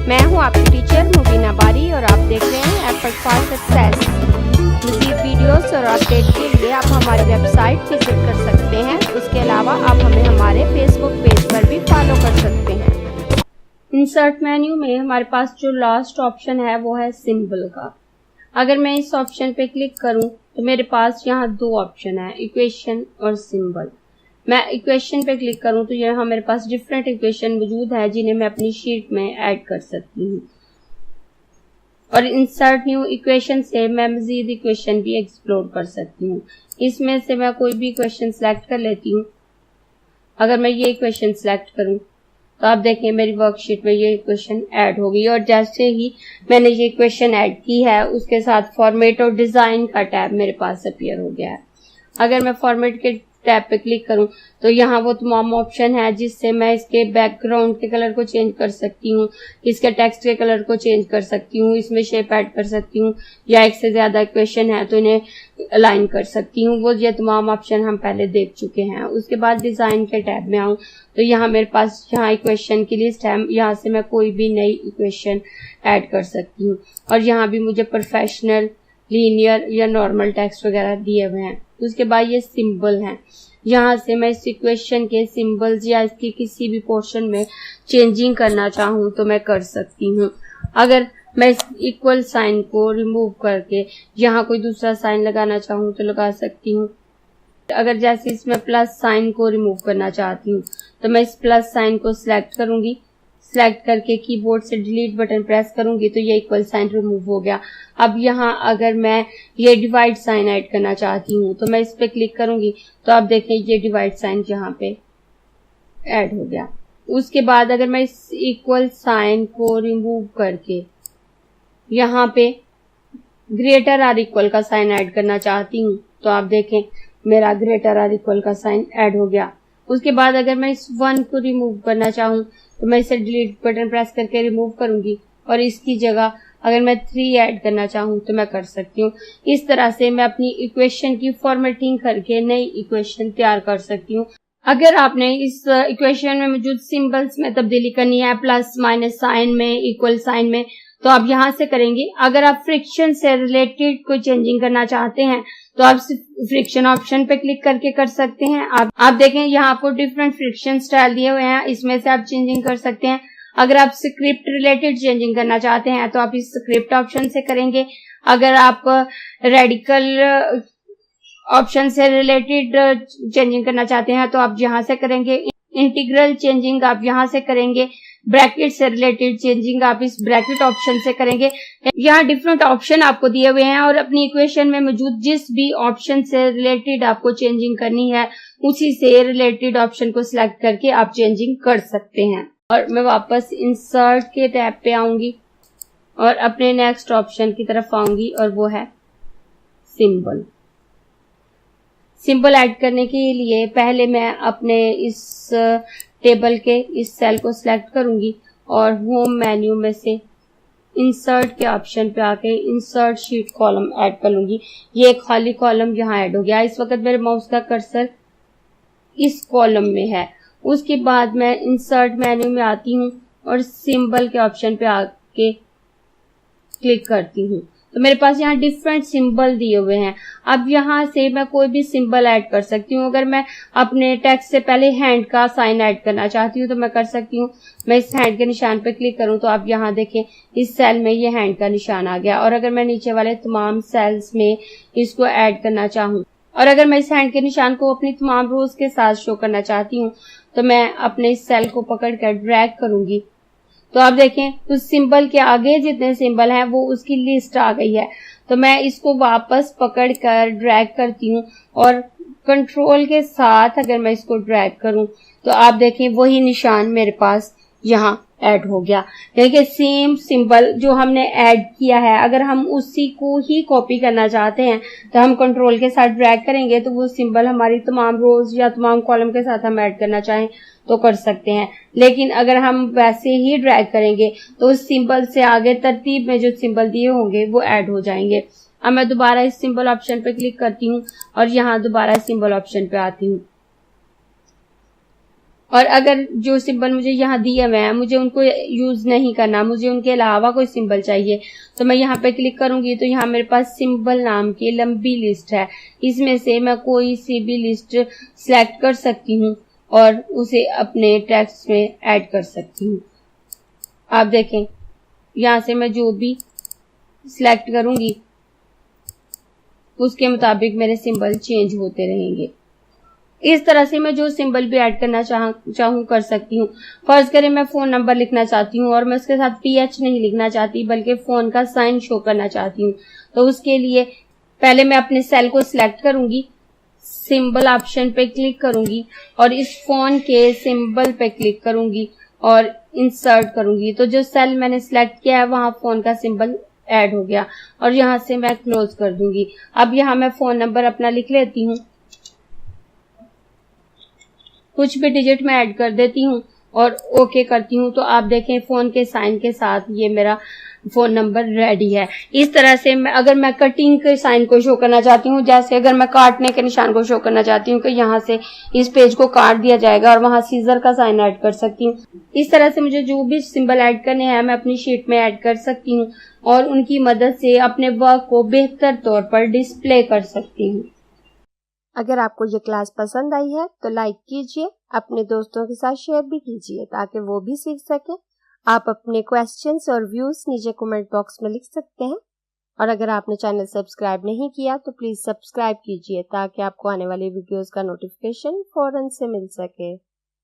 मैं हूं आपकी टीचर मुबीना बारी और आप देख रहे हैं एफर्ट फॉर सक्सेस। मज़ीद वीडियोस और अपडेट के लिए आप हमारी वेबसाइट विजिट कर सकते हैं। उसके अलावा आप हमें हमारे फेसबुक पेज पर भी फॉलो कर सकते हैं। इंसर्ट मेन्यू में हमारे पास जो लास्ट ऑप्शन है वो है सिंबल का। अगर मैं इस ऑप्शन पे क्लिक करूं तो मेरे पास यहाँ दो ऑप्शन है, इक्वेशन और सिंबल। मैं इक्वेशन पे क्लिक करूं तो यहाँ मेरे पास डिफरेंट इक्वेशन मौजूद है जिन्हें मैं अपनी शीट में ऐड कर सकती हूँ। और इंसर्ट न्यू इक्वेशन से मैं मजीद इक्वेशन भी एक्सप्लोर कर सकती हूँ। इसमें से मैं कोई भी इक्वेशन सिलेक्ट कर लेती हूँ। अगर मैं ये इक्वेशन सिलेक्ट करूँ तो आप देखें मेरी वर्कशीट में ये इक्वेशन ऐड हो गई और जैसे ही मैंने ये इक्वेशन ऐड की है उसके साथ फॉर्मेट और डिजाइन का टैब मेरे पास अपीयर हो गया है। अगर मैं फॉर्मेट के टैब पे क्लिक करूं तो यहाँ वो तमाम ऑप्शन है जिससे मैं इसके बैकग्राउंड के कलर को चेंज कर सकती हूँ, इसके टेक्स्ट के कलर को चेंज कर सकती हूँ, इसमें शेप ऐड कर सकती हूँ या एक से ज्यादा इक्वेशन है तो इन्हें अलाइन कर सकती हूँ। वो ये तमाम ऑप्शन हम पहले देख चुके हैं। उसके बाद डिजाइन के टैब में आऊँ तो यहाँ मेरे पास यहाँ इक्वेशन की लिस्ट है, यहाँ से मैं कोई भी नई इक्वेशन ऐड कर सकती हूँ। और यहाँ भी मुझे प्रोफेशनल, लीनियर या नॉर्मल टेक्स्ट वगैरह दिए हुए हैं। उसके बाद ये सिंबल हैं, यहाँ से मैं इस इक्वेशन के सिंबल्स या इसकी किसी भी पोर्शन में चेंजिंग करना चाहूँ तो मैं कर सकती हूँ। अगर मैं इस इक्वल साइन को रिमूव करके यहाँ कोई दूसरा साइन लगाना चाहूँ तो लगा सकती हूँ। अगर जैसे इसमें प्लस साइन को रिमूव करना चाहती हूँ तो मैं इस प्लस साइन को सिलेक्ट करूंगी। सिलेक्ट करके कीबोर्ड से डिलीट बटन प्रेस करूंगी तो ये इक्वल साइन रिमूव हो गया। अब यहाँ अगर मैं ये डिवाइड साइन ऐड करना चाहती हूँ तो मैं इस पे क्लिक करूंगी तो आप देखें ये डिवाइड साइन यहाँ पे ऐड हो गया। उसके बाद अगर मैं इस इक्वल साइन को रिमूव करके यहाँ पे ग्रेटर आर इक्वल का साइन ऐड करना चाहती हूँ तो आप देखें मेरा ग्रेटर आर इक्वल का साइन ऐड हो गया। उसके बाद अगर मैं इस 1 को रिमूव करना चाहूँ तो मैं इसे डिलीट बटन प्रेस करके रिमूव करूंगी और इसकी जगह अगर मैं 3 ऐड करना चाहूँ तो मैं कर सकती हूँ। इस तरह से मैं अपनी इक्वेशन की फॉर्मेटिंग करके नई इक्वेशन तैयार कर सकती हूँ। अगर आपने इस इक्वेशन में मौजूद सिंबल्स में तब्दीली करनी है, प्लस माइनस साइन में, इक्वल साइन में, तो आप यहाँ से करेंगे। अगर आप फ्रिक्शन से रिलेटेड कोई चेंजिंग करना चाहते हैं तो आप फ्रिक्शन ऑप्शन पे क्लिक करके कर सकते हैं। आप देखें यहाँ आपको डिफरेंट फ्रिक्शन स्टाइल दिए हुए हैं, इसमें से आप चेंजिंग कर सकते हैं। अगर आप स्क्रिप्ट रिलेटेड चेंजिंग करना चाहते हैं तो आप इस स्क्रिप्ट ऑप्शन से करेंगे। अगर आप रेडिकल ऑप्शन से रिलेटेड चेंजिंग करना चाहते हैं तो आप यहाँ से करेंगे। इंटीग्रल चेंजिंग आप यहाँ से करेंगे। ब्रैकेट से रिलेटेड चेंजिंग आप इस ब्रैकेट ऑप्शन से करेंगे। यहाँ डिफरेंट ऑप्शन आपको दिए हुए हैं और अपनी इक्वेशन में मौजूद जिस भी ऑप्शन से रिलेटेड आपको चेंजिंग करनी है उसी से रिलेटेड ऑप्शन को सिलेक्ट करके आप चेंजिंग कर सकते हैं। और मैं वापस इंसर्ट के टैब पे आऊंगी और अपने नेक्स्ट ऑप्शन की तरफ आऊंगी और वो है सिंबल। सिंबल ऐड करने के लिए पहले मैं अपने इस टेबल के इस सेल को सिलेक्ट करूंगी और होम मेन्यू में से इंसर्ट के ऑप्शन पे आके इंसर्ट शीट कॉलम ऐड कर लूंगी। ये एक खाली कॉलम यहाँ ऐड हो गया। इस वक्त मेरे माउस का कर्सर इस कॉलम में है। उसके बाद मैं इंसर्ट मेन्यू में आती हूँ और सिंबल के ऑप्शन पे आके क्लिक करती हूँ तो मेरे पास यहाँ डिफरेंट सिंबल दिए हुए हैं। अब यहाँ से मैं कोई भी सिंबल ऐड कर सकती हूँ। अगर मैं अपने टेक्स्ट से पहले हैंड का साइन ऐड करना चाहती हूँ तो मैं कर सकती हूँ। मैं इस हैंड के निशान पर क्लिक करूँ तो आप यहाँ देखें इस सेल में ये हैंड का निशान आ गया। और अगर मैं नीचे वाले तमाम सेल्स में इसको ऐड करना चाहूँ और अगर मैं इस हैंड के निशान को अपनी तमाम रोज के साथ शो करना चाहती हूँ तो मैं अपने इस सेल को पकड़कर ड्रैग करूंगी तो आप देखें उस सिंबल के आगे जितने सिंबल हैं वो उसकी लिस्ट आ गई है। तो मैं इसको वापस पकड़कर ड्रैग करती हूँ और कंट्रोल के साथ अगर मैं इसको ड्रैग करूँ तो आप देखें वही निशान मेरे पास यहाँ ऐड हो गया। देखिए सेम सिंबल जो हमने ऐड किया है अगर हम उसी को ही कॉपी करना चाहते हैं तो हम कंट्रोल के साथ ड्रैग करेंगे तो वो सिंबल हमारी तमाम रोज या तमाम कॉलम के साथ हम ऐड करना चाहें तो कर सकते हैं। लेकिन अगर हम वैसे ही ड्रैग करेंगे तो उस सिंबल से आगे तरतीब में जो सिंबल दिए होंगे वो ऐड हो जाएंगे। अब मैं दोबारा इस सिंबल ऑप्शन पे क्लिक करती हूँ और यहाँ दोबारा सिंबल ऑप्शन पे आती हूँ और अगर जो सिंबल मुझे यहाँ दिए हुए हैं मुझे उनको यूज नहीं करना, मुझे उनके अलावा कोई सिंबल चाहिए, तो मैं यहाँ पे क्लिक करूंगी तो यहाँ मेरे पास सिंबल नाम की लंबी लिस्ट है। इसमें से मैं कोई सी भी लिस्ट सिलेक्ट कर सकती हूँ और उसे अपने टेक्स्ट में ऐड कर सकती हूँ। आप देखें यहाँ से मैं जो भी सिलेक्ट करूंगी उसके मुताबिक मेरे सिंबल चेंज होते रहेंगे। इस तरह से मैं जो सिंबल भी ऐड करना चाहूँ कर सकती हूँ। फर्ज करें मैं फोन नंबर लिखना चाहती हूँ और मैं उसके साथ PH नहीं लिखना चाहती बल्कि फोन का साइन शो करना चाहती हूँ, तो उसके लिए पहले मैं अपने सेल को सिलेक्ट करूंगी, सिंबल ऑप्शन पे क्लिक करूंगी और इस फोन के सिंबल पे क्लिक करूंगी और इंसर्ट करूंगी। तो जो सेल मैंने सिलेक्ट किया है वहां फोन का सिंबल ऐड हो गया और यहाँ से मैं क्लोज कर दूंगी। अब यहाँ मैं फोन नंबर अपना लिख लेती हूँ, कुछ भी डिजिट में ऐड कर देती हूँ और ओके करती हूँ। तो आप देखें फोन के साइन के साथ ये मेरा फोन नंबर रेडी है। इस तरह से अगर मैं कटिंग के साइन को शो करना चाहती हूँ, जैसे अगर मैं काटने के निशान को शो करना चाहती हूँ कि यहाँ से इस पेज को काट दिया जाएगा और वहां सीजर का साइन ऐड कर सकती हूँ। इस तरह से मुझे जो भी सिंबल ऐड करने हैं मैं अपनी शीट में ऐड कर सकती हूँ और उनकी मदद से अपने वर्क को बेहतर तौर पर डिस्प्ले कर सकती हूँ। अगर आपको ये क्लास पसंद आई है तो लाइक कीजिए, अपने दोस्तों के साथ शेयर भी कीजिए ताकि वो भी सीख सके। आप अपने क्वेश्चंस और व्यूज नीचे कमेंट बॉक्स में लिख सकते हैं और अगर आपने चैनल सब्सक्राइब नहीं किया तो प्लीज सब्सक्राइब कीजिए ताकि आपको आने वाली वीडियोस का नोटिफिकेशन फौरन से मिल सके।